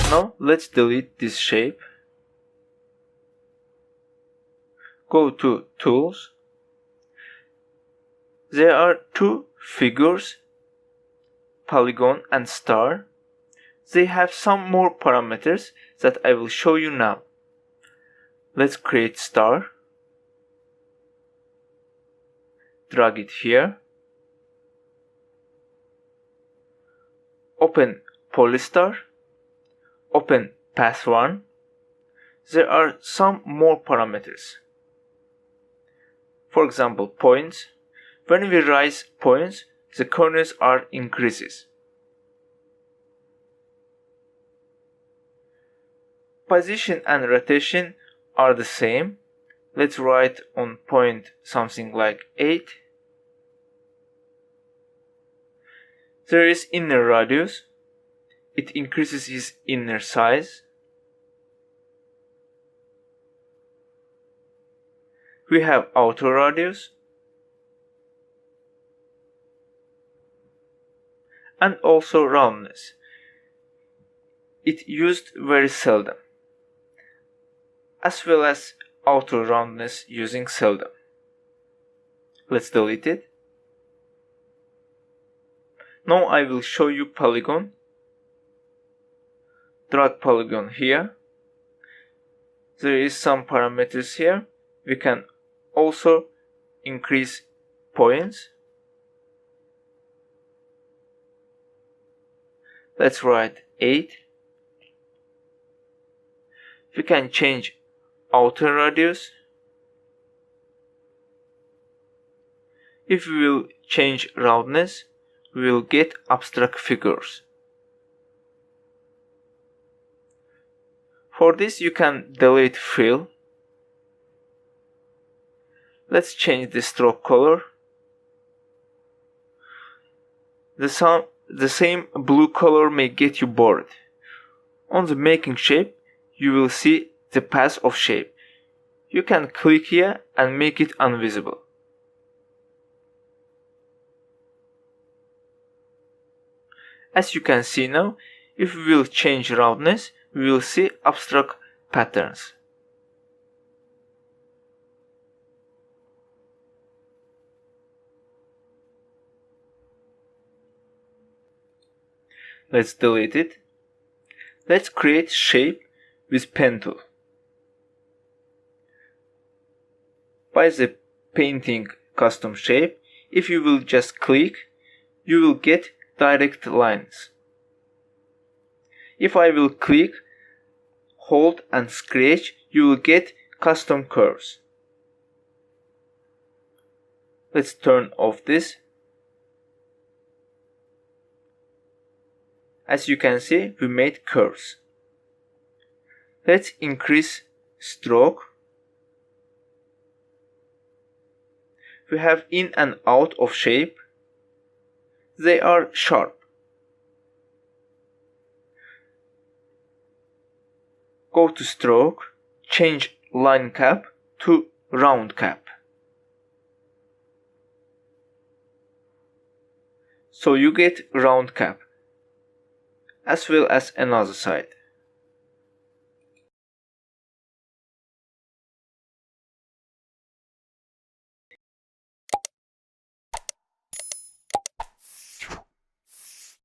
Now let's delete this shape. Go to Tools. There are two figures, polygon and star. They have some more parameters that I will show you now. Let's create star. Drag it here. Open Polystar. Open Path 1. There are some more parameters. For example, points. When we raise points, the corners are increases. Position and rotation are the same. Let's write on point something like 8. There is inner radius. It increases his inner size. We have outer radius. And also roundness. It used very seldom. As well as outer roundness using seldom. Let's delete it. Now I will show you polygon. Drag polygon here. There is some parameters here. We can also increase points. Let's write 8. We can change outer radius. If we will change roundness, we will get abstract figures. For this you can delete fill. Let's change the stroke color. The same blue color may get you bored. On the making shape, you will see the path of shape. You can click here and make it invisible. As you can see now, if we will change roundness, we will see abstract patterns. Let's delete it. Let's create shape with pen tool. By the painting custom shape, if you will just click, you will get direct lines. If I will click, hold and scratch, you will get custom curves. Let's turn off this. As you can see, we made curves. Let's increase stroke. We have in and out of shape. They are sharp. Go to stroke, change line cap to round cap. So you get round cap, as well as another side.